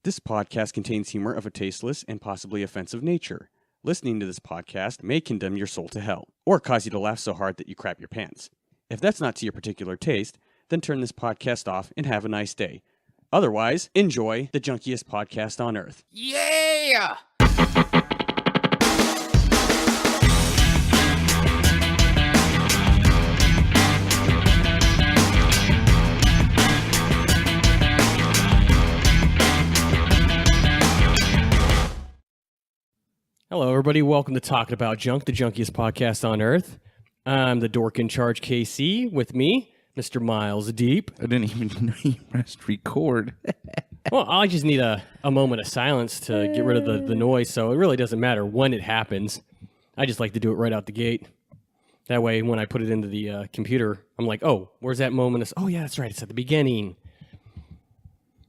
This podcast contains humor of a tasteless and possibly offensive nature. Listening to this podcast may condemn your soul to hell, or cause you to laugh so hard that you crap your pants. If that's not to your particular taste, then turn this podcast off and have a nice day. Otherwise, enjoy the Junkiest Podcast on Earth. Yeah! Hello, everybody. Welcome to Talking About Junk, the Junkiest Podcast on Earth. I'm the dork in charge, KC. With me, Mr. Miles Deep. I didn't even know you pressed record. Well, I just need a moment of silence to get rid of the noise, so it really doesn't matter when it happens. I just like to do it right out the gate. That way, when I put it into the computer, I'm like, oh, where's that moment? Oh, yeah, that's right. It's at the beginning.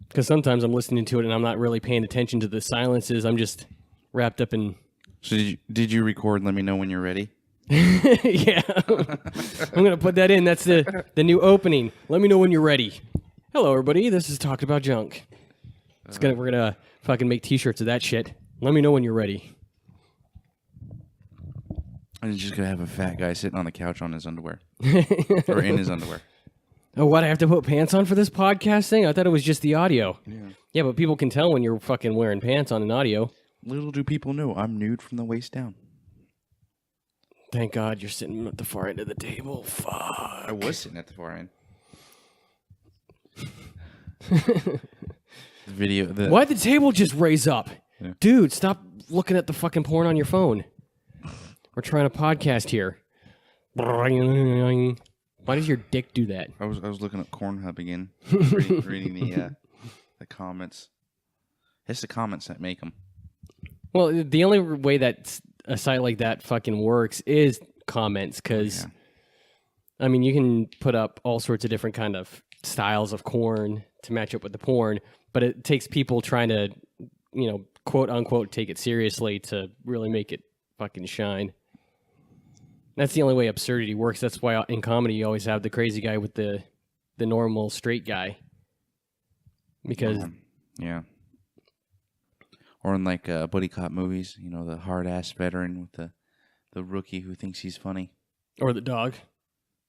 Because sometimes I'm listening to it and I'm not really paying attention to the silences. I'm just wrapped up in... So did you record? Let me know when you're ready. Yeah. I'm going to put that in. That's the new opening. Let me know when you're ready. Hello, everybody. This is Talking About Junk. We're going to fucking make t-shirts of that shit. Let me know when you're ready. I'm just going to have a fat guy sitting on the couch on his underwear. Or in his underwear. Oh, what? I have to put pants on for this podcast thing? I thought it was just the audio. Yeah, but people can tell when you're fucking wearing pants on an audio. Little do people know, I'm nude from the waist down. Thank God you're sitting at the far end of the table. Fuck. I was sitting at the far end. Why'd the table just raise up? Yeah. Dude, stop looking at the fucking porn on your phone. We're trying to podcast here. Why does your dick do that? I was looking at Cornhub again, reading the comments. It's the comments that make them. Well, the only way that a site like that fucking works is comments, because, I mean, you can put up all sorts of different kind of styles of corn to match up with the porn, but it takes people trying to, you know, quote unquote, take it seriously to really make it fucking shine. That's the only way absurdity works. That's why in comedy you always have the crazy guy with the normal straight guy. Because... Yeah. Or in like buddy cop movies, you know, the hard-ass veteran with the rookie who thinks he's funny. Or the dog.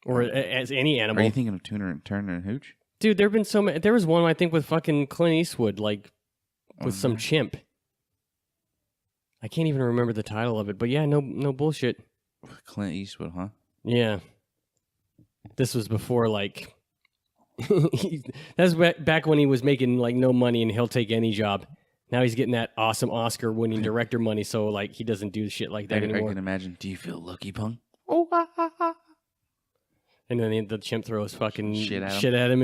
Or as any animal. Are you thinking of Turner and Hooch? Dude, there have been so many. There was one, I think, with fucking Clint Eastwood, like, with some chimp. I can't even remember the title of it, but yeah, no bullshit. Clint Eastwood, huh? Yeah. This was before, like... that's back when he was making, like, no money and he'll take any job. Now he's getting that awesome Oscar-winning director money, so like he doesn't do shit like that anymore. I can imagine. Do you feel lucky, punk? And then the chimp throws fucking shit at him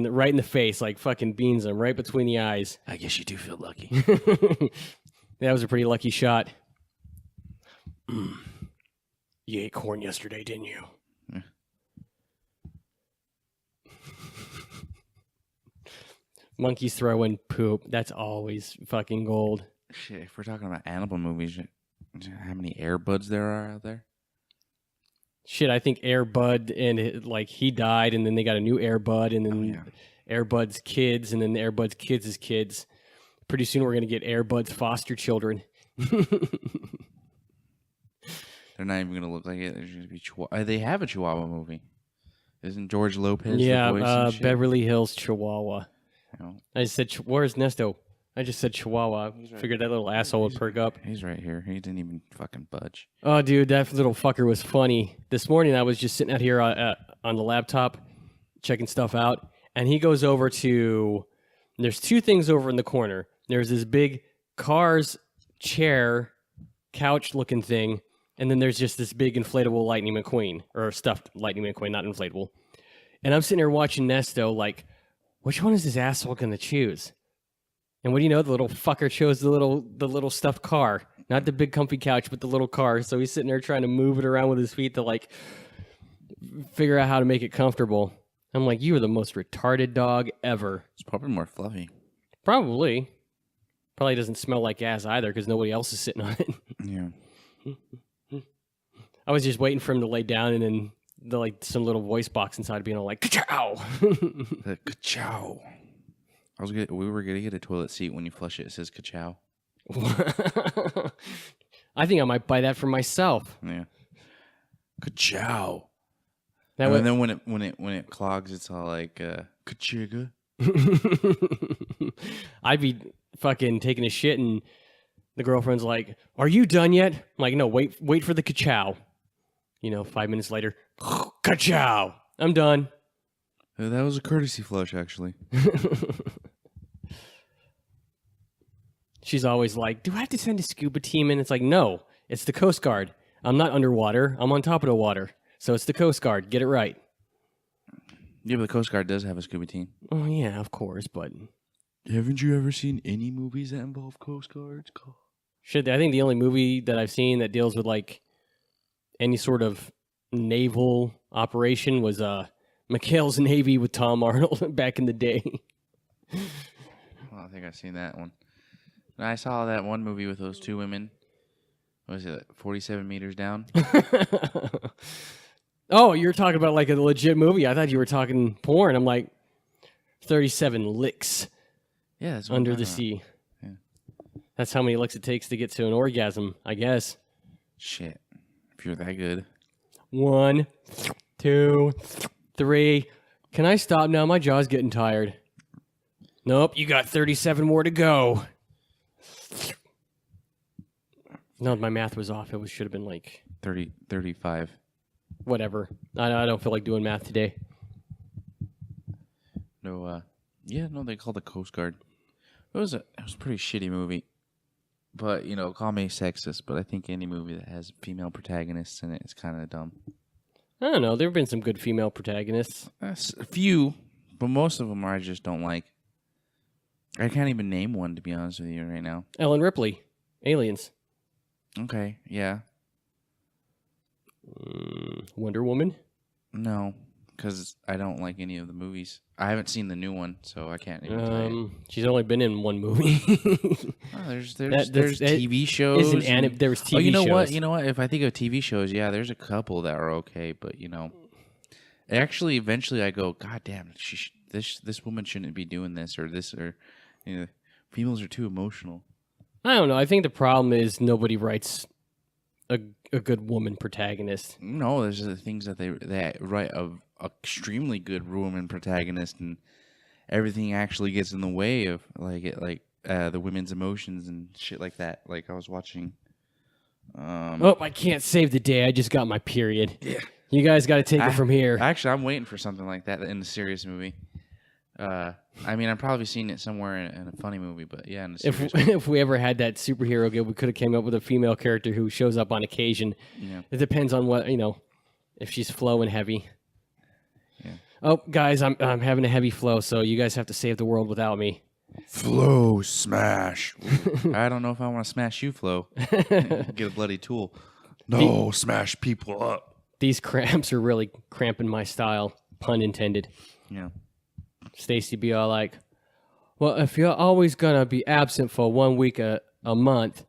right in the face, like fucking beans him right between the eyes. I guess you do feel lucky. That was a pretty lucky shot. You ate corn yesterday, didn't you? Yeah. Monkeys throwing poop. That's always fucking gold. Shit, if we're talking about animal movies, how many Air Buds there are out there? Shit, I think Air Bud and like he died, and then they got a new Air Bud, and then Air Bud's kids, and then Air Bud's kids' kids. Pretty soon we're gonna get Air Bud's foster children. They're not even gonna look like it. There's gonna be they have a Chihuahua movie. Isn't George Lopez? Yeah, the voice and shit? Beverly Hills Chihuahua. Oh. I just said, where's Nesto? I just said Chihuahua. I figured that little asshole would perk up. He's right here. He didn't even fucking budge. Oh, dude, that little fucker was funny. This morning I was just sitting out here on the laptop checking stuff out, and he goes over to... There's two things over in the corner. There's this big Cars chair, couch-looking thing, and then there's just this big inflatable Lightning McQueen, or stuffed Lightning McQueen, not inflatable. And I'm sitting here watching Nesto like... Which one is this asshole going to choose? And what do you know? The little fucker chose the little stuffed car. Not the big comfy couch, but the little car. So he's sitting there trying to move it around with his feet to, like, figure out how to make it comfortable. I'm like, you are the most retarded dog ever. It's probably more fluffy. Probably. Probably doesn't smell like ass either because nobody else is sitting on it. Yeah. I was just waiting for him to lay down and then... some little voice box inside being all like, ka-chow! Ka-chow. We were gonna get a toilet seat when you flush it. It says ka-chow. I think I might buy that for myself. Yeah. Ka-chow. That And then when it clogs, it's all like ka-chigga. I'd be fucking taking a shit and the girlfriend's like, "Are you done yet?" I'm like, "No, wait for the ka-chow." 5 minutes later, ka-chow. I'm done. That was a courtesy flush, actually. She's always like, "Do I have to send a scuba team in?" It's like, no, it's the Coast Guard. I'm not underwater. I'm on top of the water. So it's the Coast Guard. Get it right. Yeah, but the Coast Guard does have a scuba team. Oh, yeah, of course, but... Haven't you ever seen any movies that involve Coast Guards? Shit, I think the only movie that I've seen that deals with, like, any sort of naval operation was McHale's Navy with Tom Arnold back in the day. Well, I think I've seen that one. And I saw that one movie with those two women. What was it, 47 meters down? Oh, you're talking about like a legit movie. I thought you were talking porn. I'm like, 37 licks Yeah, that's what under I'm the talking sea. Yeah. That's how many licks it takes to get to an orgasm, I guess. Shit. If you're that good. 1, 2, 3. Can I stop now? My jaw's getting tired. Nope, you got 37 more to go. No, my math was off. It should have been like 35. Whatever. I don't feel like doing math today. No, they called the Coast Guard. It was a pretty shitty movie. But, call me sexist, but I think any movie that has female protagonists in it is kind of dumb. I don't know. There have been some good female protagonists. A few, but most of them I just don't like. I can't even name one, to be honest with you, right now. Ellen Ripley. Aliens. Okay, yeah. Wonder Woman? No, because I don't like any of the movies. I haven't seen the new one, so I can't even tell you. She's only been in one movie. There's TV shows. There was TV shows. You know what? If I think of TV shows, yeah, there's a couple that are okay, but actually, eventually, I go, God damn, this woman shouldn't be doing this or this or females are too emotional. I don't know. I think the problem is nobody writes a good woman protagonist. No, there's the things that they write of extremely good woman protagonist, and everything actually gets in the way of the women's emotions and shit like that. Like I was watching. I can't save the day. I just got my period. Yeah. You guys got to take it from here. Actually, I'm waiting for something like that in a serious movie. I've probably seen it somewhere in a funny movie, but yeah. In a serious movie. If we ever had that superhero good, we could have came up with a female character who shows up on occasion. Yeah. It depends on what if she's flow and heavy. Yeah. Oh, guys, I'm having a heavy flow, so you guys have to save the world without me. Flow smash. I don't know if I want to smash you, Flo. Get a bloody tool. No, smash people up. These cramps are really cramping my style, pun intended. Yeah. Stacy be all like, well, if you're always going to be absent for 1 week a month,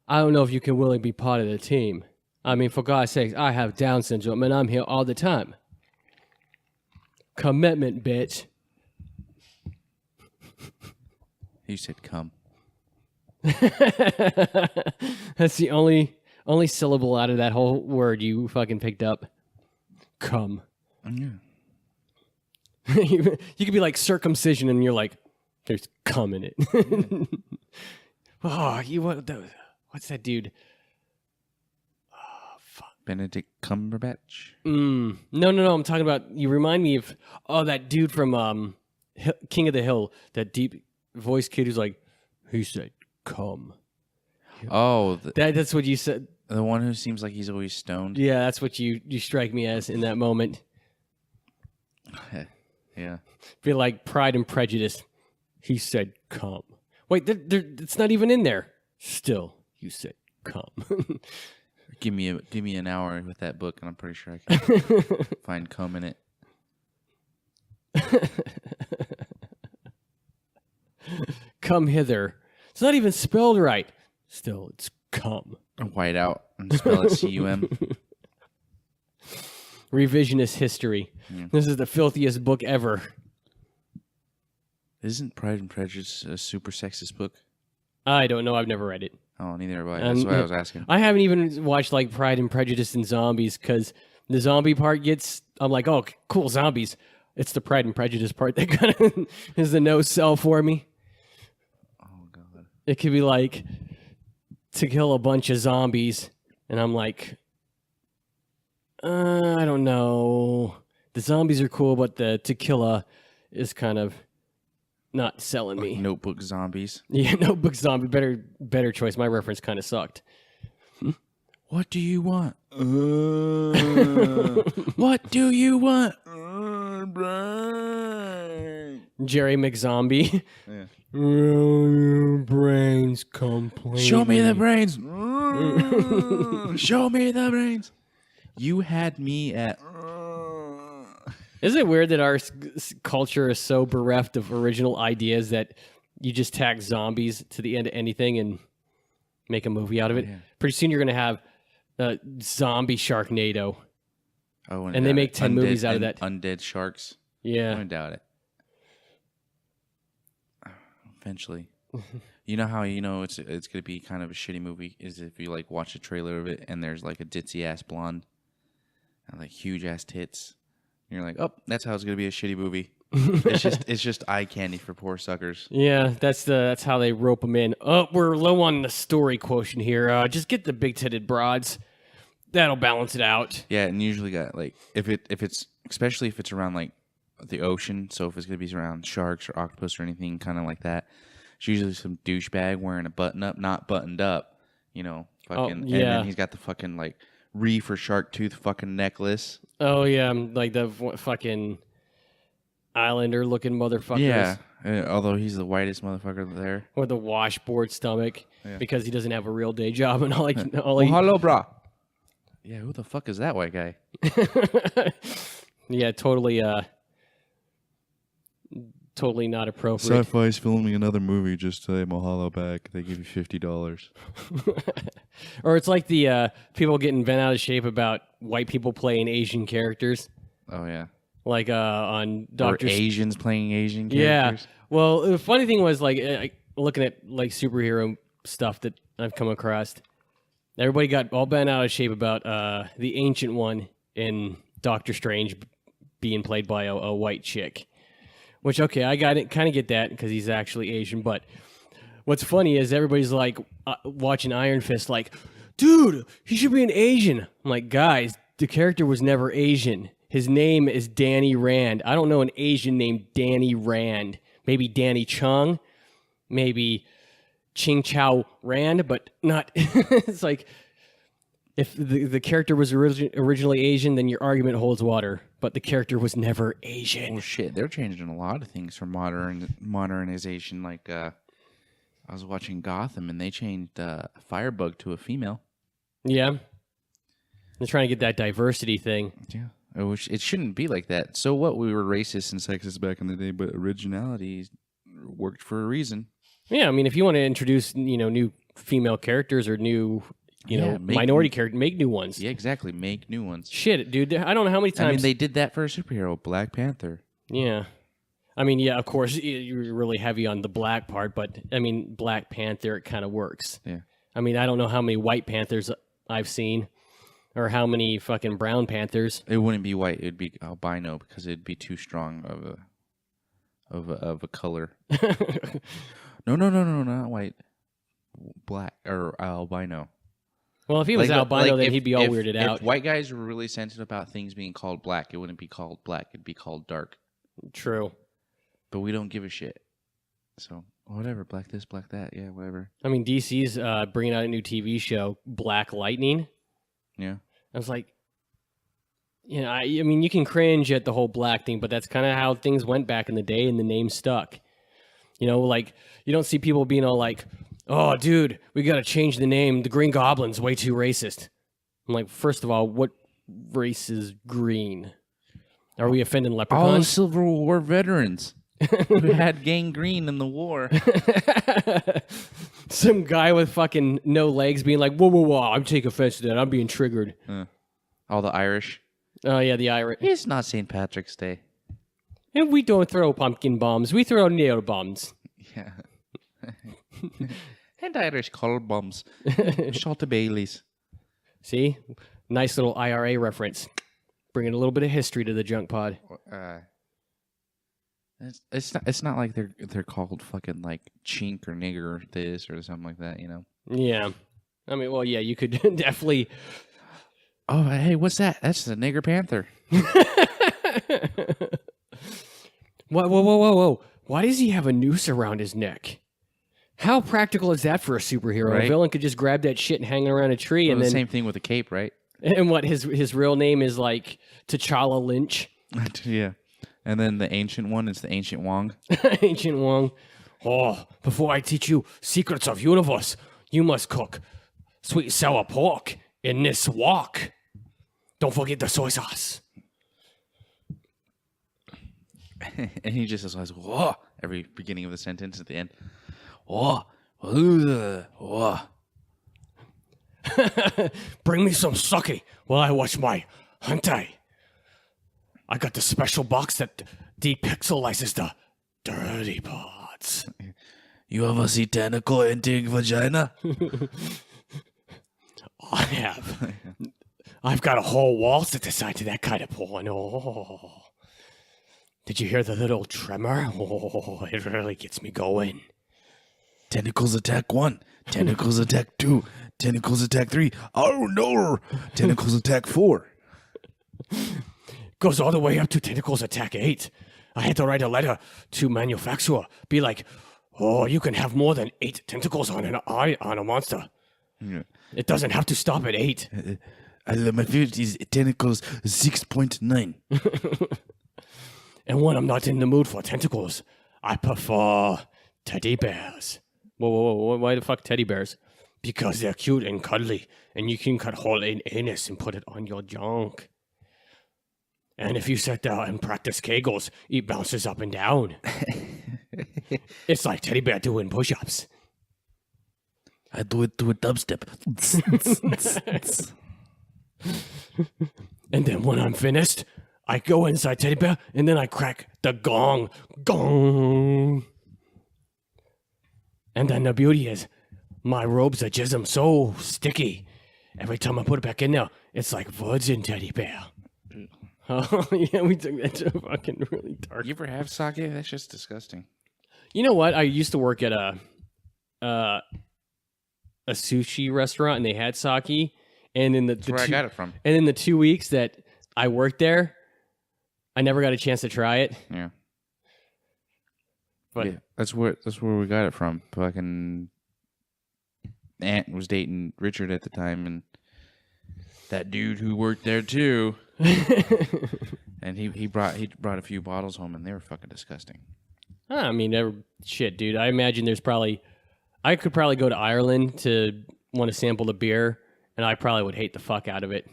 I don't know if you can really be part of the team. I mean, for God's sakes, I have Down syndrome and I'm here all the time. Commitment, bitch. You said come. That's the only syllable out of that whole word you fucking picked up. Come. Yeah. You could be like circumcision and you're like, there's cum in it. What's that dude? Oh, fuck. Benedict Cumberbatch? No. I'm talking about, you remind me of, that dude from King of the Hill, that deep voice kid who's like, he said, come. Oh. That's what you said. The one who seems like he's always stoned? Yeah, that's what you strike me as in that moment. Yeah. Feel like Pride and Prejudice. He said, come. Wait, it's not even in there. Still, you said, come. Give me an hour with that book, and I'm pretty sure I can find cum in it. Come hither. It's not even spelled right. Still, it's come. White out and spell it C-U-M. Revisionist history. Yeah. This is the filthiest book ever. Isn't Pride and Prejudice a super sexist book? I don't know. I've never read it. Oh, neither have I. That's why I was asking. I haven't even watched like Pride and Prejudice and Zombies because the zombie part I'm like, oh, cool, zombies. It's the Pride and Prejudice part that kind of is the no sell for me. Oh, God. It could be like to kill a bunch of zombies, and I'm like, I don't know. The zombies are cool, but the to kill a is kind of not selling me. Notebook zombies. Yeah, Notebook zombie. Better choice. My reference kind of sucked. What do you want? What do you want? Jerry McZombie. Yeah. Brains completely. Show me the brains. Show me the brains. You had me at. Isn't it weird that our culture is so bereft of original ideas that you just tag zombies to the end of anything and make a movie out of it? Yeah. Pretty soon you're going to have zombie Sharknado. Oh, and they make 10 movies out of that. Undead sharks. I Yeah. don't doubt it. Eventually. You know how it's going to be kind of a shitty movie is if you like watch a trailer of it and there's like a ditzy ass blonde and like huge ass tits. And you're like, oh, that's how it's going to be a shitty movie. It's just eye candy for poor suckers. Yeah, that's how they rope them in. Oh, we're low on the story quotient here. Just get the big-titted broads. That'll balance it out. Yeah, and usually got like if it's especially if it's around like the ocean, so if it's gonna be around sharks or octopus or anything kind of like that, it's usually some douchebag wearing a button up, not buttoned up, fucking. yeah. And then he's got the fucking like reef or shark tooth fucking necklace. Oh yeah, like the fucking Islander-looking motherfuckers. Yeah, although he's the whitest motherfucker there. With the washboard stomach because he doesn't have a real day job and all hello, brah. Yeah, who the fuck is that white guy? Yeah, totally not appropriate. Sci-Fi's filming another movie. Just say mahalo back. They give you $50. Or it's like the people getting bent out of shape about white people playing Asian characters. Oh yeah, like on Doctor. Or Asians playing Asian characters. Yeah. Well, the funny thing was like looking at like superhero stuff that I've come across. Everybody got all bent out of shape about the ancient one in Doctor Strange being played by a white chick. Which, okay, I got it, kind of get that because he's actually Asian. But what's funny is everybody's like watching Iron Fist like, dude, he should be an Asian. I'm like, guys, the character was never Asian. His name is Danny Rand. I don't know an Asian named Danny Rand. Maybe Danny Chung. Maybe Ching Chow Rand, but not. It's like if the character was originally Asian, then your argument holds water. But the character was never Asian. Well, shit, they're changing a lot of things for modernization. Like I was watching Gotham, and they changed Firebug to a female. Yeah, they're trying to get that diversity thing. Yeah, which it shouldn't be like that. So what? We were racist and sexist back in the day, but originality worked for a reason. Yeah, I mean, if you want to introduce, new female characters or new, minority characters, make new ones. Yeah, exactly. Make new ones. Shit, dude. I don't know how many times. I mean, they did that for a superhero, Black Panther. Yeah. I mean, yeah, of course, you're really heavy on the black part, but, I mean, Black Panther, it kind of works. Yeah. I mean, I don't know how many White Panthers I've seen or how many fucking Brown Panthers. It wouldn't be white. It would be albino because it'd be too strong of a color. No, not white. Black or albino. Well, if he was albino, then he'd be all weirded out. If white guys were really sensitive about things being called black, it wouldn't be called black. It'd be called dark. True. But we don't give a shit. So, whatever. Black this, black that. Yeah, whatever. I mean, DC's bringing out a new TV show, Black Lightning. Yeah. I was like, I mean, you can cringe at the whole black thing, but that's kind of how things went back in the day, and the name stuck. Like, you don't see people being all like, oh, dude, we got to change the name. The Green Goblin's way too racist. I'm like, first of all, what race is green? Are we offending leprechauns? All the Civil War veterans who had gangrene in the war. Some guy with fucking no legs being like, whoa, I'm taking offense to that. I'm being triggered. All the Irish. Oh, yeah, the Irish. It's not St. Patrick's Day. And we don't throw pumpkin bombs. We throw nail bombs. Yeah. And Irish coal bombs. Shot of Baileys. See? Nice little IRA reference. Bringing a little bit of history to the junk pod. It's not like they're called fucking like chink or nigger or this or something like that, you know? Yeah. I mean, well, yeah, you could definitely... Oh, hey, what's that? That's the nigger panther. Whoa. Why does he have a noose around his neck? How practical is that for a superhero? Right? A villain could just grab that shit and hang it around a tree, Well, and the then same thing with a cape, right? and what his real name is like T'Challa Lynch, Yeah. And then the ancient one is the Ancient Wong. Ancient Wong. Oh, before I teach you secrets of universe, you must cook sweet and sour pork in this wok. Don't forget the soy sauce. And he just says, "Whoa!" every beginning of the sentence at the end. Whoa. Whoa. Bring me some sake while I watch my hentai. I got the special box that depixelizes the dirty parts. You ever see tentacle ending vagina? I have. I've got a whole wall set aside to that kind of porn. Oh. Did you hear the little tremor? Oh, it really gets me going. Tentacles attack 1. Tentacles attack 2. Tentacles attack 3. Oh no! Tentacles attack 4. Goes all the way up to Tentacles Attack 8. I had to write a letter to manufacturer. Be like, oh, you can have more than 8 tentacles on an eye on a monster. Yeah. It doesn't have to stop at 8. My favorite is tentacles 6.9. And when I'm not in the mood for tentacles, I prefer teddy bears. Whoa, why the fuck teddy bears? Because they're cute and cuddly, and you can cut hole in anus and put it on your junk. And if you sit there and practice Kegels, it bounces up and down. It's like teddy bear doing push-ups. I do it to a dubstep. And then when I'm finished, I go inside teddy bear, and then I crack the gong. Gong! And then the beauty is, my robes are jism so sticky. Every time I put it back in there, it's like virgin teddy bear. Oh, yeah, we took that to fucking really dark. You ever have sake? That's just disgusting. You know what? I used to work at a sushi restaurant, and they had sake. And in That's where I got it from. And in the 2 weeks that I worked there, I never got a chance to try it. Yeah. But Yeah, that's where we got it from. Fucking aunt was dating Richard at the time, and that dude who worked there too. And he brought a few bottles home, and they were fucking disgusting. I mean, shit, dude. I imagine I could probably go to Ireland to want to sample the beer, and I probably would hate the fuck out of it.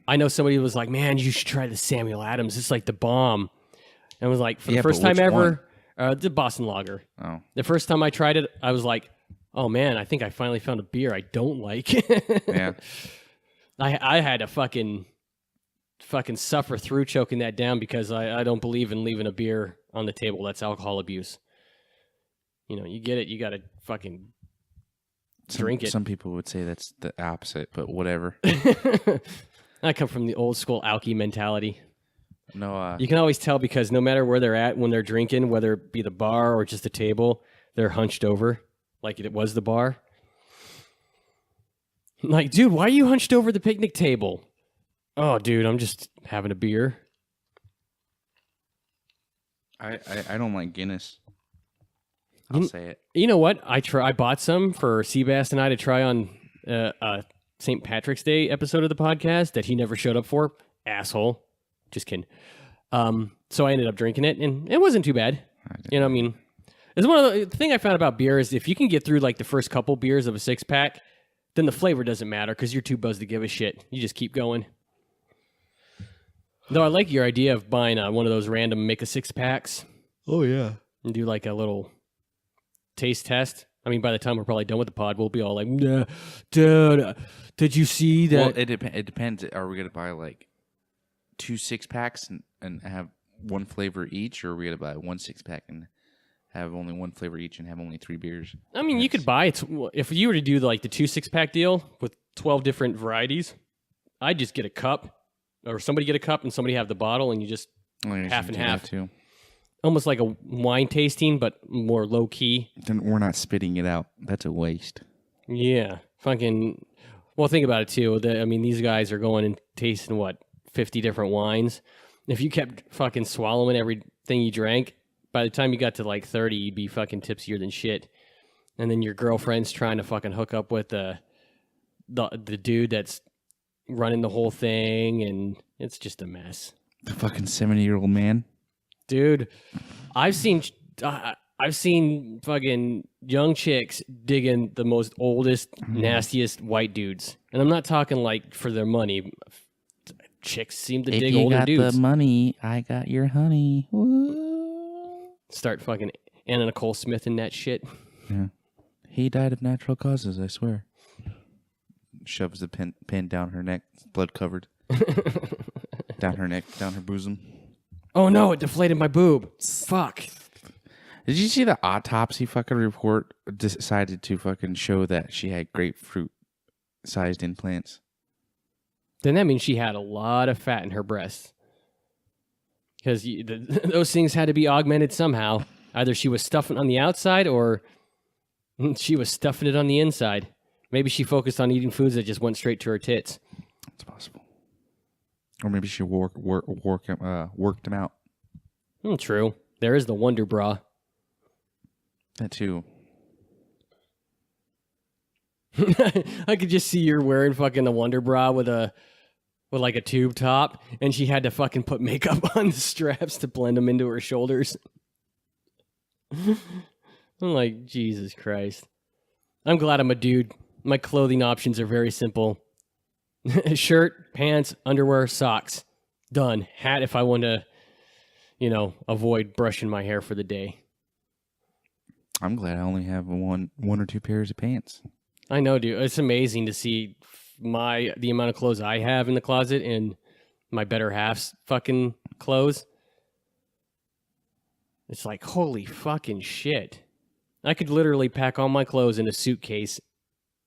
I know somebody was like, man, you should try the Samuel Adams. It's like the bomb. And I was like, for the first time ever, the Boston Lager. Oh. The first time I tried it, I was like, oh man, I think I finally found a beer I don't like. Yeah. I had to fucking suffer through choking that down because I don't believe in leaving a beer on the table. That's alcohol abuse. You know, you get it, you got to fucking drink it. Some people would say that's the opposite, but whatever. I come from the old school alky mentality. No, You can always tell because no matter where they're at when they're drinking, whether it be the bar or just the table, they're hunched over like it was the bar. Like, dude, why are you hunched over the picnic table? Oh, dude, I'm just having a beer. I don't like Guinness. I'll say it. You know what? I bought some for Seabass and I to try on St. Patrick's Day episode of the podcast that he never showed up for. Asshole. Just kidding. So I ended up drinking it, and it wasn't too bad. You know what I mean? It's one of the thing I found about beer is if you can get through like the first couple beers of a 6-pack, then the flavor doesn't matter because you're too buzzed to give a shit. You just keep going. Though I like your idea of buying one of those random make a 6-packs. Oh yeah. And do like a little taste test. I mean, by the time we're probably done with the pod, we'll be all like, nah, dude, did you see that? Well, it depends. Are we gonna buy like 2 6-packs and have one flavor each, or are we gonna buy one 6-pack and have only one flavor each and have only 3 beers? I mean, you could buy it if you were to do like the 2 6-pack deal with 12 different varieties. I'd just get a cup, or somebody get a cup and somebody have the bottle, and you just half and half. Too. Almost like a wine tasting, but more low key. Then we're not spitting it out. That's a waste. Yeah, fucking. Well, think about it too. I mean, these guys are going and tasting 50 different wines. If you kept fucking swallowing everything you drank, by the time you got to like 30, you'd be fucking tipsier than shit. And then your girlfriend's trying to fucking hook up with the dude that's running the whole thing, and it's just a mess. The fucking 70-year-old man. Dude, I've seen fucking young chicks digging the most oldest, nastiest white dudes, and I'm not talking like for their money. Chicks seem to dig older dudes. If you got the money, I got your honey. Woo. Start fucking Anna Nicole Smith in that shit. Yeah, he died of natural causes. I swear. Shoves the pin down her neck, blood covered. Down her neck, down her bosom. Oh no, it deflated my boob. Fuck. Did you see the autopsy fucking report decided to fucking show that she had grapefruit-sized implants? Then that means she had a lot of fat in her breasts. Because those things had to be augmented somehow. Either she was stuffing on the outside or she was stuffing it on the inside. Maybe she focused on eating foods that just went straight to her tits. It's possible. Or maybe she worked them out. True. There is the Wonder Bra. That too. I could just see you're wearing fucking a Wonder Bra with like a tube top, and she had to fucking put makeup on the straps to blend them into her shoulders. I'm like, Jesus Christ. I'm glad I'm a dude. My clothing options are very simple. Shirt, pants, underwear, socks. Done. Hat if I want to, avoid brushing my hair for the day. I'm glad I only have one or two pairs of pants. I know, dude. It's amazing to see the amount of clothes I have in the closet and my better half's fucking clothes. It's like, holy fucking shit. I could literally pack all my clothes in a suitcase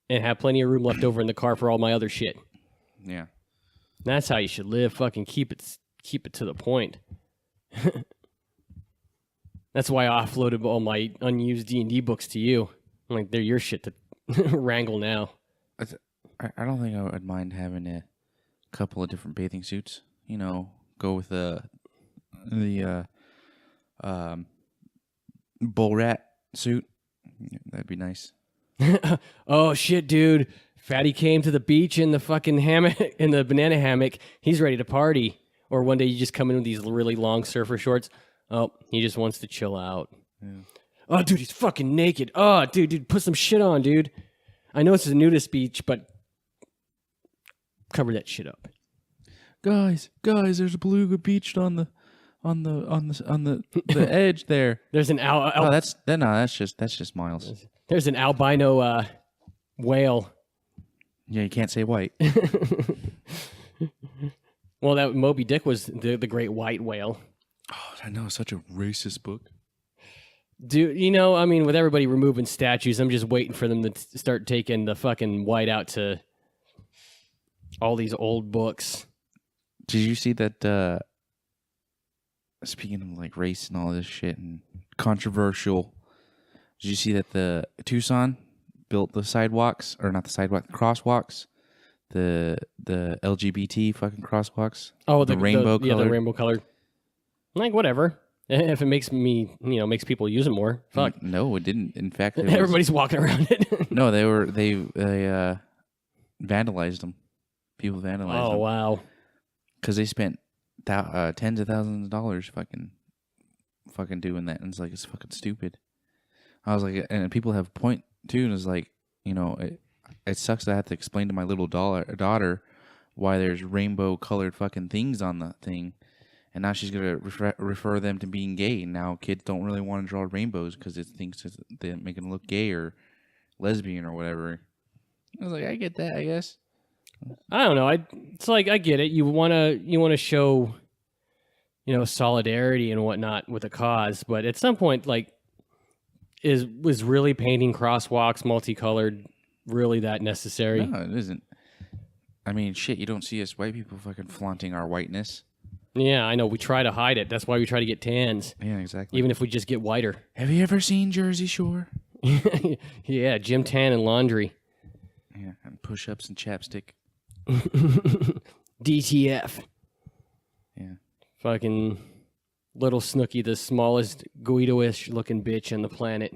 and have plenty of room left over in the car for all my other shit. Yeah. That's how you should live. Fucking keep it to the point. That's why I offloaded all my unused D&D books to you. I'm like, they're your shit to wrangle now. I don't think I would mind having a couple of different bathing suits. Go with the bull rat suit. That'd be nice. Oh shit, dude! Fatty came to the beach in the fucking hammock, in the banana hammock. He's ready to party. Or one day you just come in with these really long surfer shorts. Oh, he just wants to chill out. Yeah. Oh, dude, he's fucking naked. Oh, dude, put some shit on, dude. I know it's a nudist beach, but cover that shit up. Guys, there's a beluga beached on the edge there. There's an that's just Miles. There's an albino whale. Yeah, you can't say white. Well, that Moby Dick was the great white whale. Oh, I know, such a racist book. Dude, with everybody removing statues, I'm just waiting for them to start taking the fucking white out to all these old books. Did you see that, speaking of like race and all this shit and controversial, did you see that the Tucson built the sidewalks, or not the sidewalk, the crosswalks, the LGBT fucking crosswalks? Oh, the rainbow colored? Yeah, the rainbow colored. Like, whatever. If it makes makes people use it more, fuck. No, it didn't. In fact, everybody's walking around it. No, they vandalized them. People vandalized them. Oh, wow. Because they spent tens of thousands of dollars fucking doing that, and it's like, it's fucking stupid. I was like, and people have a point too, and it's like, it sucks that I have to explain to my little daughter why there's rainbow colored fucking things on the thing. And now she's going to refer them to being gay. And now kids don't really want to draw rainbows because it thinks they're making them look gay or lesbian or whatever. I was like, I get that, I guess. I don't know. It's like, I get it. You want to show solidarity and whatnot with a cause. But at some point, like, was really painting crosswalks multicolored really that necessary? No, it isn't. I mean, shit, you don't see us white people fucking flaunting our whiteness. Yeah, I know. We try to hide it. That's why we try to get tans. Yeah, exactly. Even if we just get whiter. Have you ever seen Jersey Shore? Yeah, gym tan and laundry. Yeah, and push-ups and chapstick. DTF. Yeah. Fucking little Snooky, the smallest Guido-ish looking bitch on the planet.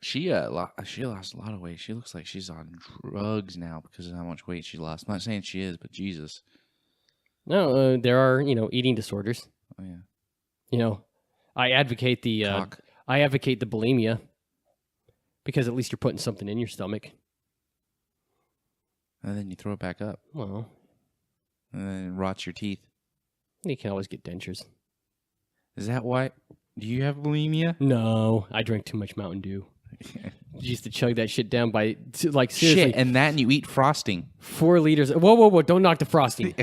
She lost a lot of weight. She looks like she's on drugs now because of how much weight she lost. I'm not saying she is, but Jesus. No, there are, eating disorders. Oh yeah. I advocate the Cock. bulimia because at least you're putting something in your stomach. And then you throw it back up. Well, And then it rots your teeth. you can always get dentures. Is that why? Do you have bulimia? No, I drink too much Mountain Dew. Used to chug that shit down by seriously. Shit, and you eat frosting. 4 liters. Whoa! Don't knock the frosting.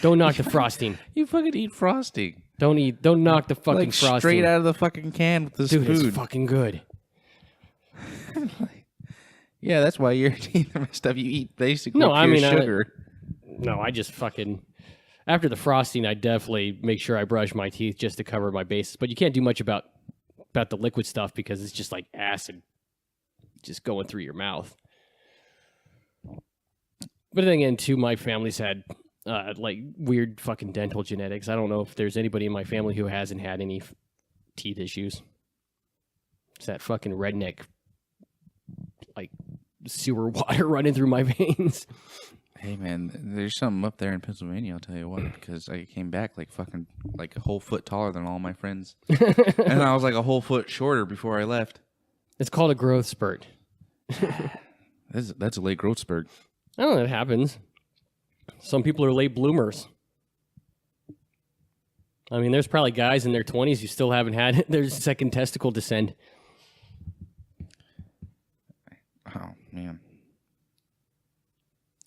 Don't knock the frosting. You fucking eat frosting. Don't knock the fucking Like frosting. straight out of the fucking can with the Dude, spoon. it's fucking good. Yeah, that's why your teeth are messed up. You eat basically No, pure I mean, sugar. No, I just fucking... After the frosting, I definitely make sure I brush my teeth just to cover my bases. But you can't do much about the liquid stuff because it's just like acid just going through your mouth. But then again, too, my family's had like weird fucking dental genetics. I don't know if there's anybody in my family who hasn't had any teeth issues. It's that fucking redneck, like, sewer water running through my veins. Hey man, there's something up there in Pennsylvania. I'll tell you what, because I came back like a whole foot taller than all my friends, and I was like a whole foot shorter before I left. It's called a growth spurt. That's a late growth spurt. I don't know, it happens. Some people are late bloomers. I mean, there's probably guys in their 20s who still haven't had their second testicle descend. Oh man,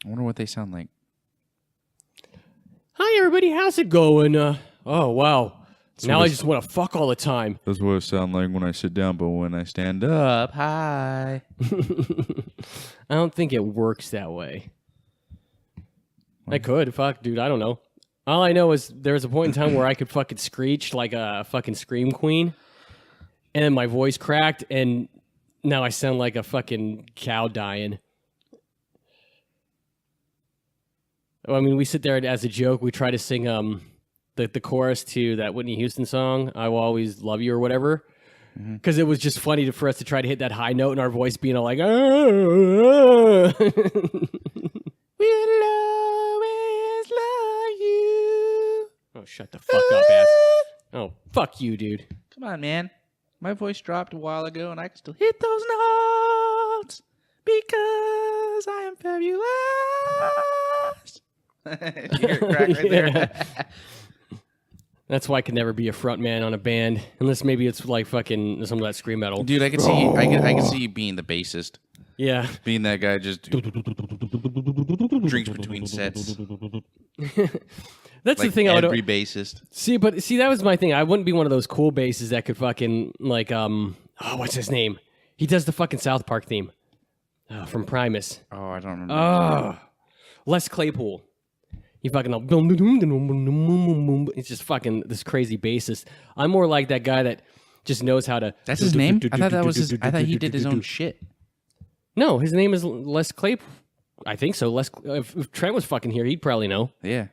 I wonder what they sound like. Hi, everybody. How's it going? Oh, wow. Now I just want to fuck all the time. That's what it sounds like when I sit down, but when I stand up, hi. I don't think it works that way. I could. Fuck, dude. I don't know. All I know is there was a point in time where I could fucking screech like a fucking scream queen. And then my voice cracked, and now I sound like a fucking cow dying. I mean, we sit there as a joke. We try to sing the chorus to that Whitney Houston song, I Will Always Love You or whatever. Because it was just funny for us to try to hit that high note and our voice being all like, We'll always love you. Oh, shut the fuck up, ass. Oh, fuck you, dude. Come on, man. My voice dropped a while ago, and I can still hit those notes because I am fabulous. You hear it crack right there? That's why I could never be a front man on a band, unless maybe it's like fucking some of that scream metal. Dude, I can see you. I can see you being the bassist, Yeah. being that guy just drinks between sets. That's Like the thing I would every bassist. see, but see, that was my thing. I wouldn't be one of those cool basses that could fucking like what's his name? He does the fucking South Park theme from Primus. Oh, I don't remember. Les Claypool. He fucking it's just fucking this crazy bassist. I'm more like that guy that just knows how to. That's his name. I thought that was his. I thought he did his own shit. No, his name is Les Claypool. I think so. If Trent was fucking here, he'd probably know. Yeah.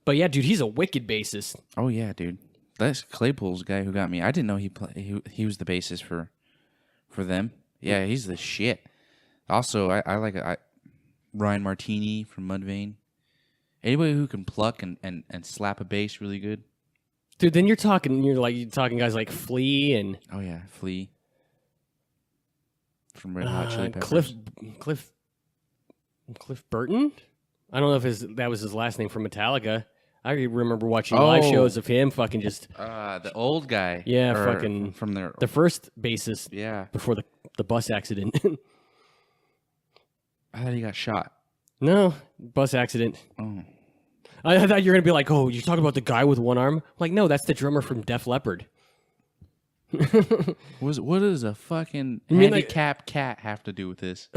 But yeah, dude, he's a wicked bassist. Oh yeah, dude. That's Claypool's the guy who got me. I didn't know he was the bassist for them. Yeah, he's the shit. Also, I like Ryan Martini from Mudvayne. Anybody who can pluck and slap a bass really good. Dude, then you're talking guys like Flea and Oh yeah, Flea from Red Hot Chili Peppers. Cliff Burton. I don't know if that was his last name from Metallica. I remember watching live shows of him fucking just the old guy. Yeah, Or fucking from their the first bassist yeah. before the bus accident. I thought he got shot. No, bus accident. Oh. I thought you were gonna be like, oh, you're talking about the guy with one arm. Like, no, that's the drummer from Def Leppard. What does a fucking You mean handicapped cat have to do with this?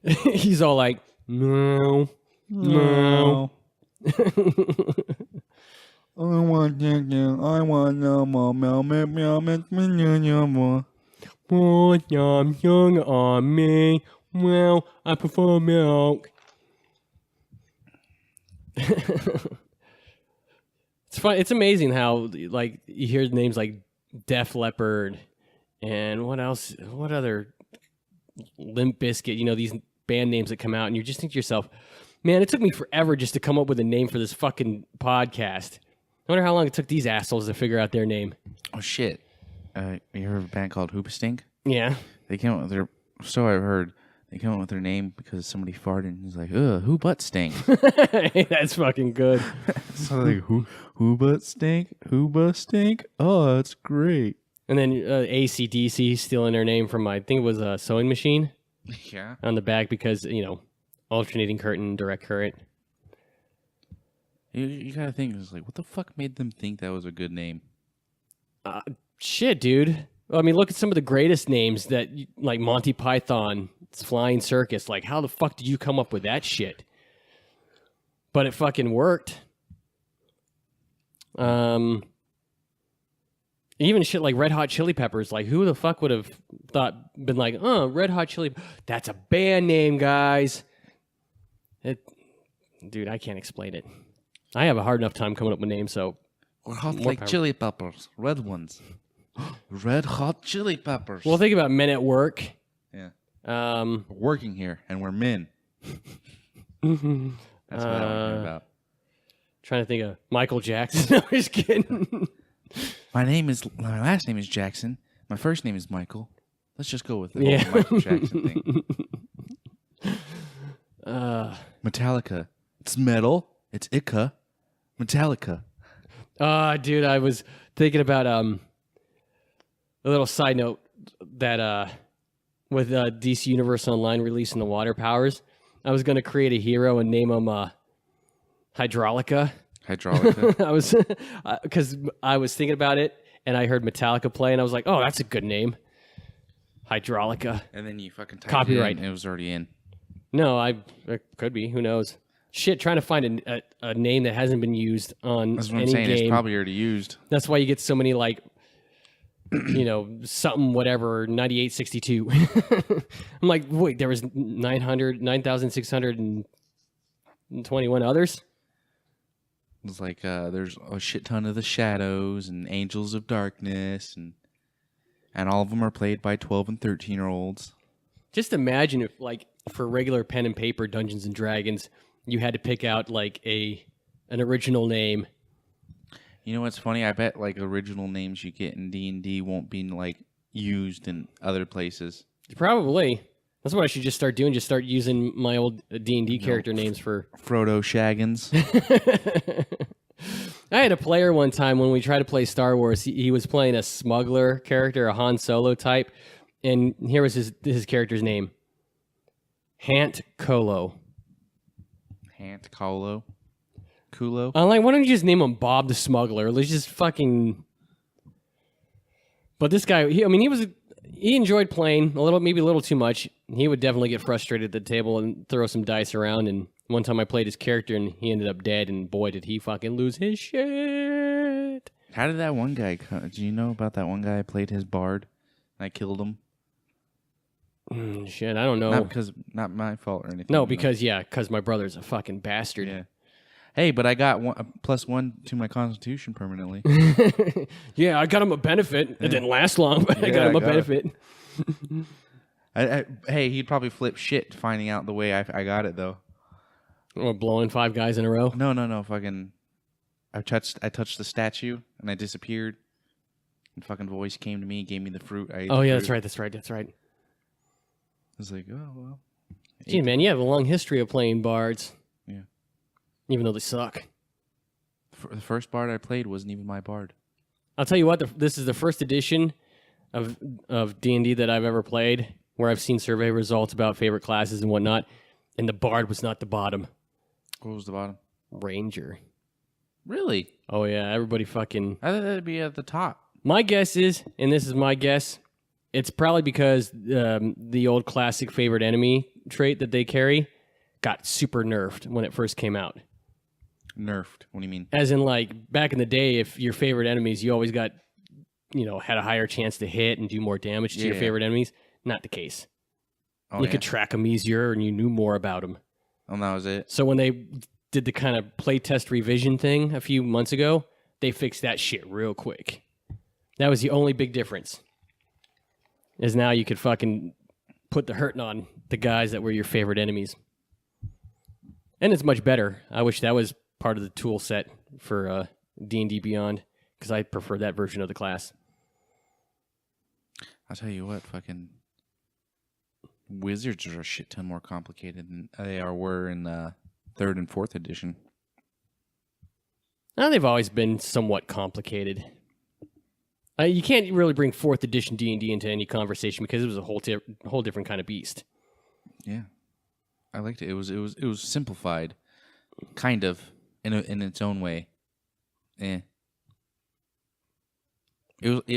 He's all like, no. I want no more milk. Oh, yum, young on me. Well, I prefer milk. It's fun. It's amazing how like you hear names like Def Leppard and what else? What other Limp Bizkit? You know, these band names that come out, and you just think to yourself, man, it took me forever just to come up with a name for this fucking podcast. I wonder how long it took these assholes to figure out their name. Oh shit! You heard of a band called Hoopastink? Yeah. They came up with their. So I've heard. They came up with their name because somebody farted and he's like, ugh, who butt stink? That's fucking good. So like, who butt stink? Who butt stink? Oh, that's great. And then AC/DC stealing their name from, I think it was a sewing machine Yeah. on the back because, you know, alternating current, direct current. You gotta think, it's like, what the fuck made them think that was a good name? Shit, dude. I mean, look at some of the greatest names that, like Monty Python, Flying Circus. Like, how the fuck did you come up with that shit? But it fucking worked. Even shit like Red Hot Chili Peppers. Like, who the fuck would have been like, Red Hot Chili? That's a band name, guys. Dude, I can't explain it. I have a hard enough time coming up with names, so. We're hot More like power. chili peppers, red ones. Red hot chili peppers. Well, think about Men at Work. Yeah. We're We're working here, and we're men. That's what I'm talking about. trying to think of Michael Jackson. No, just kidding. My last name is Jackson. My first name is Michael. Let's just go with the Yeah. whole Michael Jackson thing. Metallica. It's metal. It's Ica. Metallica. Dude, I was thinking about a little side note that with DC Universe Online releasing the water powers, I was going to create a hero and name him Hydraulica. Hydraulica. I was because I was thinking about it and I heard Metallica play and I was like, oh, that's a good name, Hydraulica. And then you fucking typed Copyright. it in, and it was already in. No, it could be. Who knows? Shit, trying to find a name that hasn't been used on That's what I'm any saying. game. It's probably already used. That's why you get so many like, you know, something whatever 9862. I'm like, wait, there was 9,621 others. It's like there's a shit ton of the Shadows and Angels of Darkness, and all of them are played by 12 and 13-year-olds. Just imagine if, like, for regular pen and paper Dungeons and Dragons, you had to pick out like an original name. You know what's funny? I bet like original names you get in D&D won't be like used in other places. Probably. That's what I should just start doing. Just start using my old D&D character names for Frodo Shaggins. I had a player one time when we tried to play Star Wars. He was playing a smuggler character, a Han Solo type, and here was his character's name, Hant Colo. Hant Colo. Kulo. I'm like, why don't you just name him Bob the Smuggler? Let's just fucking. But this guy, he enjoyed playing maybe a little too much. He would definitely get frustrated at the table and throw some dice around. And one time I played his character and he ended up dead. And boy, did he fucking lose his shit. How did that one guy do you know about that one guy I played his bard? I killed him. Shit, I don't know. Not my fault or anything. No, because my brother's a fucking bastard. Yeah. Hey, but I got +1 to my constitution permanently. Yeah, I got him a benefit. It didn't last long, but I got him a benefit. Hey, he'd probably flip shit finding out the way I got it though. Or blowing 5 guys in a row. No, fucking. I touched the statue and I disappeared. And fucking voice came to me, gave me the fruit. I ate the Yeah, fruit. that's right. I was like, oh well. Gee, man, you have a long history of playing bards. Yeah. Even though they suck. The first bard I played wasn't even my bard. I'll tell you what, this is the first edition of D&D that I've ever played where I've seen survey results about favorite classes and whatnot. And the Bard was not the bottom. What was the bottom? Ranger. Really? Oh, yeah. Everybody fucking... I thought that'd be at the top. My guess is, and this is my guess, it's probably because the old classic favorite enemy trait that they carry got super nerfed when it first came out. Nerfed? What do you mean? As in, like, back in the day, if your favorite enemies, you always got, had a higher chance to hit and do more damage to your favorite enemies. Not the case. Oh, you could track them easier and you knew more about them. Oh, that was it? So when they did the kind of playtest revision thing a few months ago, they fixed that shit real quick. That was the only big difference. Is now you could fucking put the hurting on the guys that were your favorite enemies. And it's much better. I wish that was part of the tool set for D&D Beyond, because I prefer that version of the class. I'll tell you what, fucking wizards are a shit ton more complicated than they were in 3rd and 4th edition. Now, they've always been somewhat complicated. You can't really bring 4th edition D&D into any conversation because it was a whole different kind of beast. Yeah, I liked it. It was simplified, kind of in its own way. It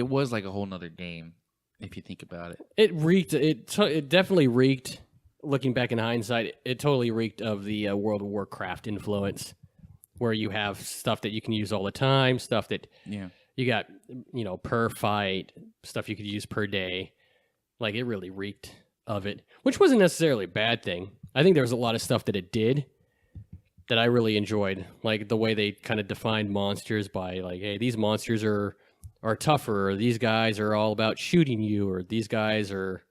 was like a whole nother game if you think about it. It reeked. It definitely reeked. Looking back in hindsight, it totally reeked of the World of Warcraft influence, where you have stuff that you can use all the time, stuff that you got, per fight, stuff you could use per day. Like, it really reeked of it, which wasn't necessarily a bad thing. I think there was a lot of stuff that it did that I really enjoyed, like the way they kind of defined monsters by, like, hey, these monsters are tougher, or these guys are all about shooting you, or these guys are,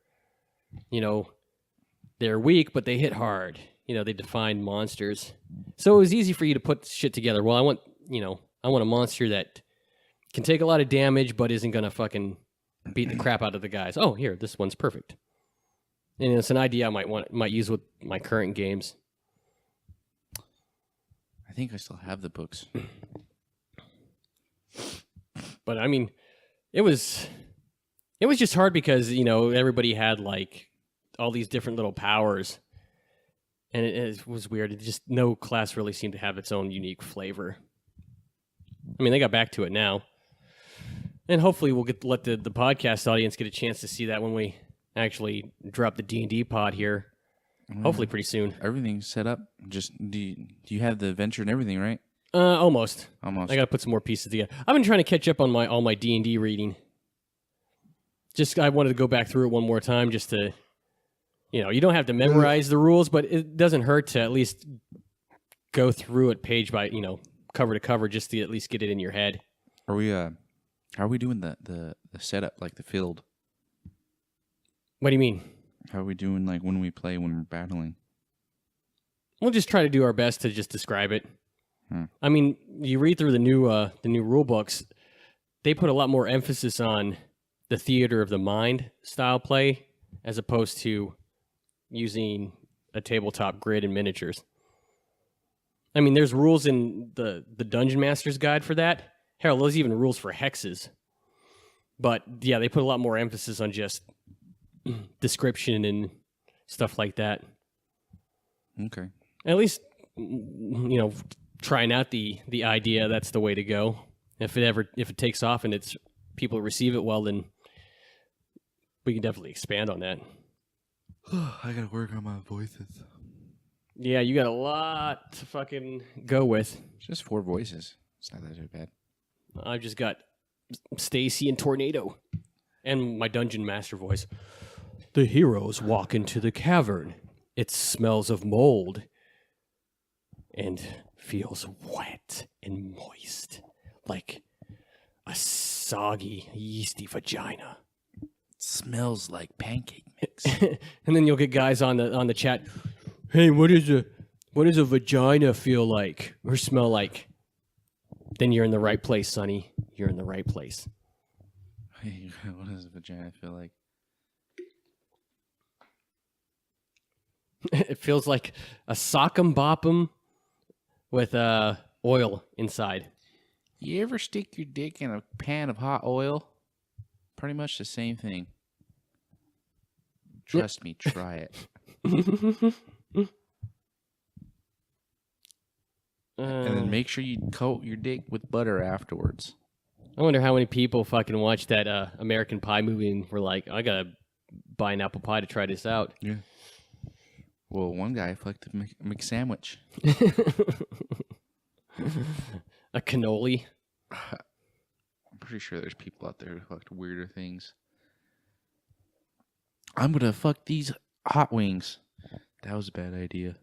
they're weak, but they hit hard. They defined monsters. So it was easy for you to put shit together. Well, I want a monster that can take a lot of damage, but isn't going to fucking beat the crap out of the guys. Oh, here, this one's perfect. And it's an idea I might use with my current games. I think I still have the books. But I mean, it was just hard because, everybody had like all these different little powers. And it was weird. It just, no class really seemed to have its own unique flavor. I mean, they got back to it now. And hopefully we'll let the podcast audience get a chance to see that when we actually drop the D&D pod here. Hopefully pretty soon. Everything's set up. Just do you have the adventure and everything, right? Almost. I got to put some more pieces together. I've been trying to catch up on all my D&D reading. I wanted to go back through it one more time just to, you don't have to memorize the rules, but it doesn't hurt to at least go through it page by, cover to cover, just to at least get it in your head. Are we how are we doing the setup, like the field? What do you mean? How are we doing, like, when we're battling? We'll just try to do our best to just describe it. I mean, you read through the new rule books, they put a lot more emphasis on the theater of the mind style play as opposed to using a tabletop grid and miniatures. I mean, there's rules in the Dungeon Master's Guide for that. Hell, there's even rules for hexes. But yeah, they put a lot more emphasis on just description and stuff like that. Okay. At least, trying out the idea, that's the way to go. If it takes off and people receive it well, then we can definitely expand on that. I gotta work on my voices. Yeah, you got a lot to fucking go with. Just 4 voices. It's not that too bad. I've just got Stacy and Tornado, and my Dungeon Master voice. The heroes walk into the cavern. It smells of mold and feels wet and moist, like a soggy, yeasty vagina. It smells like pancake mix. And then you'll get guys on the chat. Hey, what does a vagina feel like or smell like? Then you're in the right place, Sonny. You're in the right place. Hey, what does a vagina feel like? It feels like a sock'em bopp'em with oil inside. You ever stick your dick in a pan of hot oil? Pretty much the same thing. Trust me, try it. and then make sure you coat your dick with butter afterwards. I wonder how many people fucking watched that American Pie movie and were like, I gotta buy an apple pie to try this out. Yeah. Well, one guy fucked a McSandwich. A cannoli. I'm pretty sure there's people out there who fucked weirder things. I'm gonna fuck these hot wings. That was a bad idea.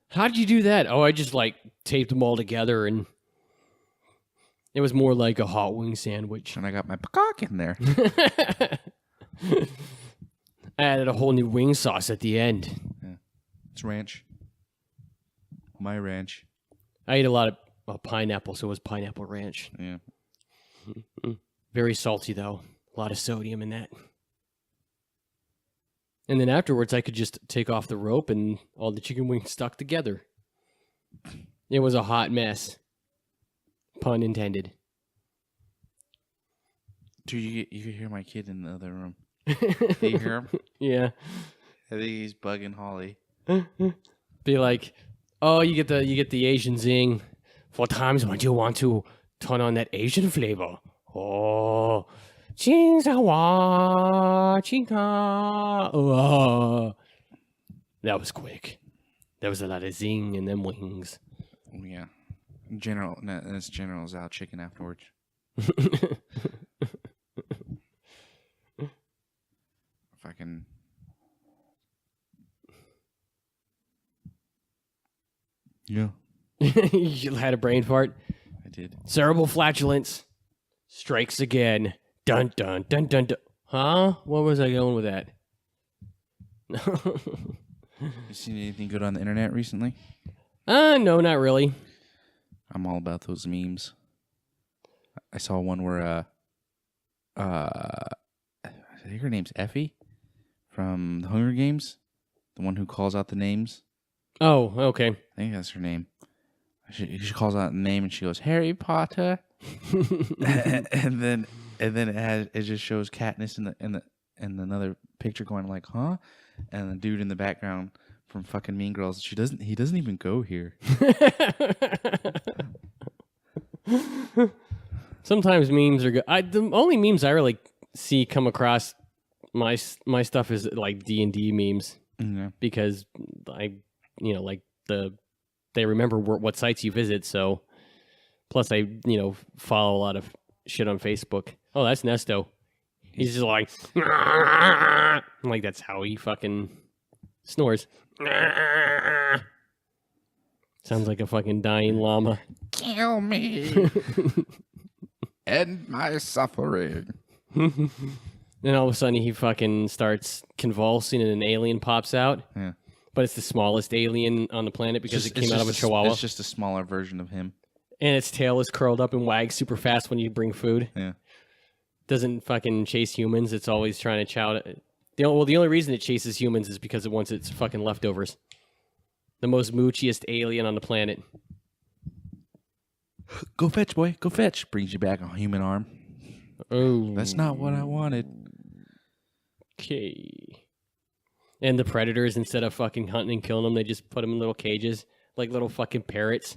How did you do that? Oh, I just like taped them all together and it was more like a hot wing sandwich. And I got my peacock in there. I added a whole new wing sauce at the end. Yeah. It's ranch. My ranch. I ate a lot of pineapple, so it was pineapple ranch. Yeah. Very salty, though. A lot of sodium in that. And then afterwards, I could just take off the rope and all the chicken wings stuck together. It was a hot mess. Pun intended. Dude, you could hear my kid in the other room. Do you hear him? Yeah. I think he's bugging Holly. Be like, oh, you get the Asian zing. 4 times when you want to turn on that Asian flavor. Oh, chihuahua, chihuahua. Oh. That was quick. There was a lot of zing in them wings. Yeah. General, no, that's General Zao chicken afterwards. Fucking. Yeah. You had a brain fart. I did. Cerebral flatulence strikes again. Dun dun dun dun dun. Huh? What was I going with that? You seen anything good on the internet recently? No, not really. I'm all about those memes. I saw one where I think her name's Effie from the Hunger Games, the one who calls out the names. Oh, okay. I think that's her name. She calls out the name and she goes Harry Potter, and then it just shows Katniss in another picture going like, huh, and the dude in the background from fucking Mean Girls. He doesn't even go here. Sometimes memes are good. The only memes I really see come across my stuff is like D&D memes because they remember what sites you visit. So plus I follow a lot of shit on Facebook. Oh, that's Nesto. He's just like I'm like that's how he fucking snores. Sounds like a fucking dying llama. Kill me. End my suffering. Then all of a sudden he fucking starts convulsing and an alien pops out. Yeah. But it's the smallest alien on the planet because it came out of a chihuahua. It's just a smaller version of him. And its tail is curled up and wags super fast when you bring food. Yeah. Doesn't fucking chase humans. It's always trying to chow. The only reason it chases humans is because it wants its fucking leftovers. The most moochiest alien on the planet. Go fetch, boy. Go fetch. Brings you back a human arm. Oh. That's not what I wanted. Okay. And the predators, instead of fucking hunting and killing them, they just put them in little cages, like little fucking parrots.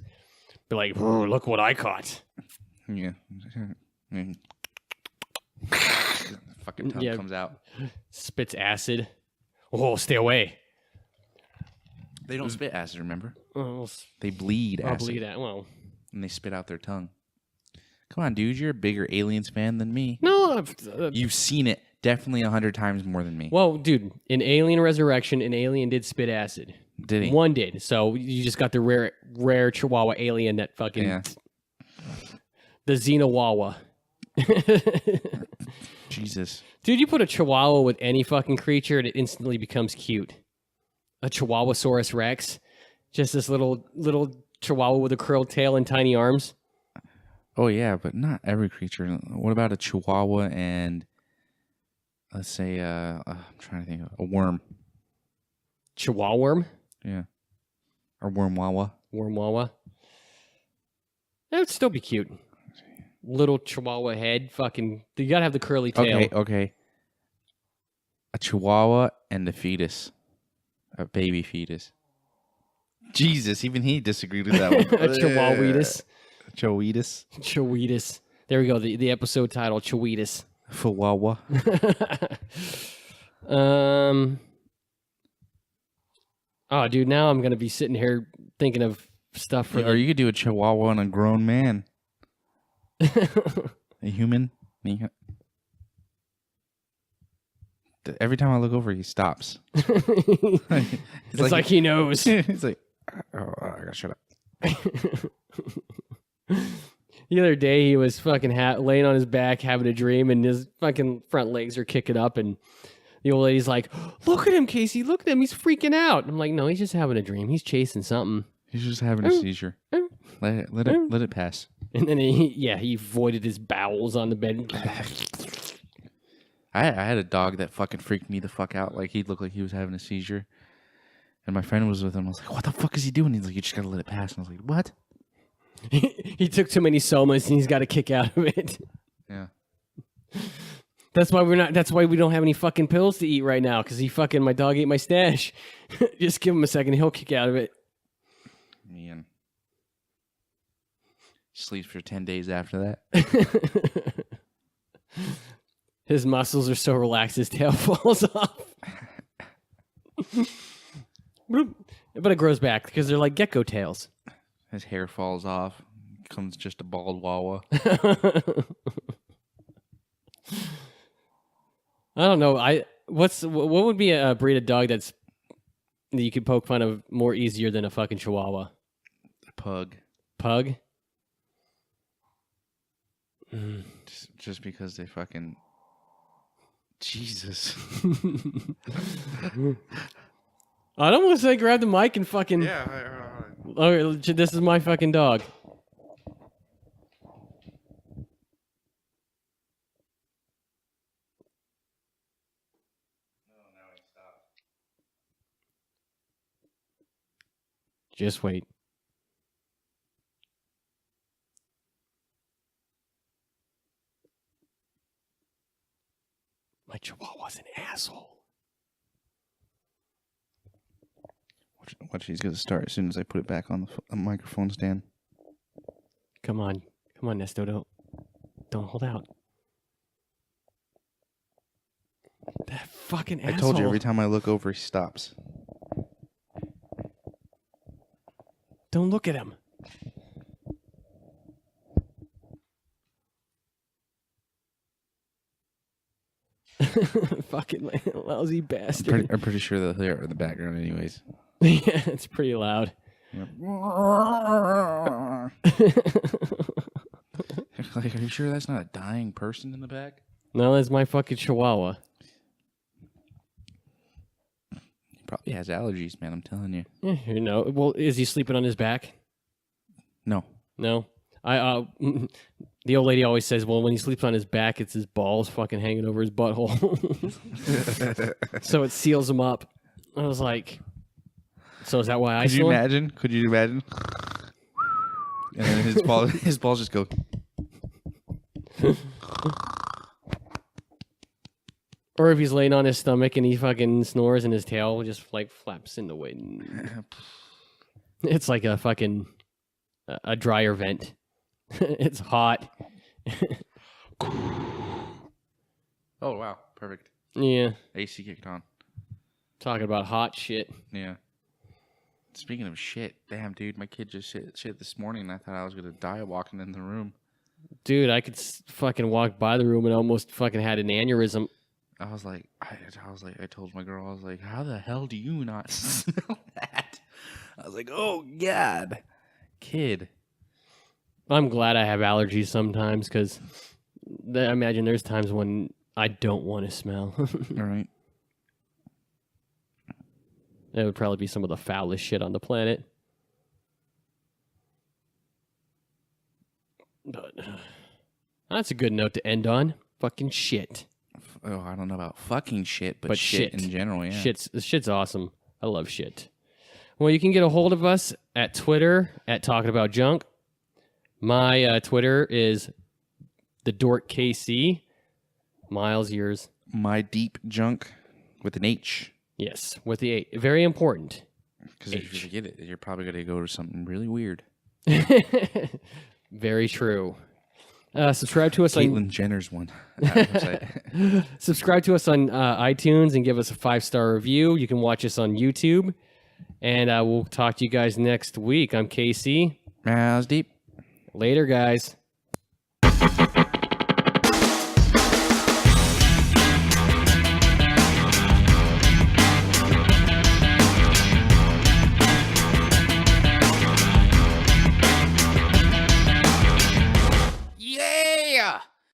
Be like, "Ooh, look what I caught." Yeah. Fucking tongue comes out. Spits acid. Oh, stay away. They don't spit acid, remember? Oh, They bleed I'll acid. bleed out. Well, And they spit out their tongue. Come on, dude. You're a bigger Aliens fan than me. no. You've seen it definitely 100 times more than me. Well, dude, in Alien Resurrection, an alien did spit acid. Did he? One did. So you just got the rare Chihuahua alien that fucking... Yeah. The Xenowawa. Jesus. Dude, you put a Chihuahua with any fucking creature and it instantly becomes cute. A Chihuahuasaurus Rex. Just this little Chihuahua with a curled tail and tiny arms. Oh, yeah, but not every creature. What about a Chihuahua and, let's say, I'm trying to think of a worm. Chihuahua worm? Yeah. Or wormwawa. Wormwawa. That would still be cute. Little Chihuahua head. Fucking, you gotta have the curly tail. Okay. A Chihuahua and a fetus. A baby fetus. Jesus, even he disagreed with that one. Chihuahuitis. Chihuahuitis. There we go. The episode title, Chihuahuitis. Chihuahua. Oh, dude, now I'm going to be sitting here thinking of stuff for Or you could do a Chihuahua on a grown man. A human. Every time I look over, he stops. It's like he knows. He's like, oh, I gotta shut up. The other day, he was fucking laying on his back, having a dream, and his fucking front legs are kicking up, and the old lady's like, "Look at him, Casey! Look at him! He's freaking out!" I'm like, "No, he's just having a dream. He's chasing something. He's just having a seizure. Let it pass." And then he voided his bowels on the bed. I had a dog that fucking freaked me the fuck out. Like, he looked like he was having a seizure. And my friend was with him. I was like, what the fuck is he doing? He's like, you just gotta let it pass. And I was like, what? He took too many somas and he's got to kick out of it. Yeah. That's why we don't have any fucking pills to eat right now, because my dog ate my stash. Just give him a second, he'll kick out of it. Man. Sleeps for 10 days after that. His muscles are so relaxed, his tail falls off. But it grows back because they're like gecko tails. His hair falls off. Comes just a bald wawa. I don't know. What would be a breed of dog that you could poke fun of more easier than a fucking Chihuahua? Pug. Pug? Just because they fucking... Jesus. I don't want to say grab the mic and fucking... Yeah. Oh, this is my fucking dog. Just wait. My Chihuahua's an asshole. Watch, he's going to start as soon as I put it back on the microphone stand. Come on, Nesto, don't hold out. That fucking asshole. I told you, every time I look over, he stops. Don't look at him. Fucking lousy bastard. I'm pretty sure they're in the background anyways. Yeah, it's pretty loud. Yep. Like, are you sure that's not a dying person in the back? No, that's my fucking Chihuahua. He probably has allergies, man. I'm telling you. Yeah, you know. Well, is he sleeping on his back? No. No. The old lady always says, well, when he sleeps on his back, it's his balls fucking hanging over his butthole. So it seals him up. I was like, so is that why I snore? Could you imagine? And then his balls just go. Or if he's laying on his stomach and he fucking snores and his tail just like flaps in the wind. It's like a fucking a dryer vent. It's hot. Oh, wow. Perfect. Yeah. AC kicked on. Talking about hot shit. Yeah. Speaking of shit, damn, dude, my kid just shit this morning. I thought I was going to die walking in the room. Dude, I could fucking walk by the room and almost fucking had an aneurysm. I was like, I told my girl, I was like, how the hell do you not smell that? I was like, oh, God. Kid. I'm glad I have allergies sometimes because I imagine there's times when I don't want to smell. All right. That would probably be some of the foulest shit on the planet. But that's a good note to end on. Fucking shit. Oh, I don't know about fucking shit, but shit in general, yeah. Shit's awesome. I love shit. Well, you can get a hold of us at Twitter at Talking About Junk. My Twitter is the Dork KC. Miles, yours. My Deep Junk with an H. Yes, with the 8. Very important. Because if you forget it, you're probably going to go to something really weird. Very true. Subscribe to us Caitlyn Jenner's one. Website. Subscribe to us on iTunes and give us a 5-star review. You can watch us on YouTube. And we'll talk to you guys next week. I'm Casey. Mouse deep. Later, guys.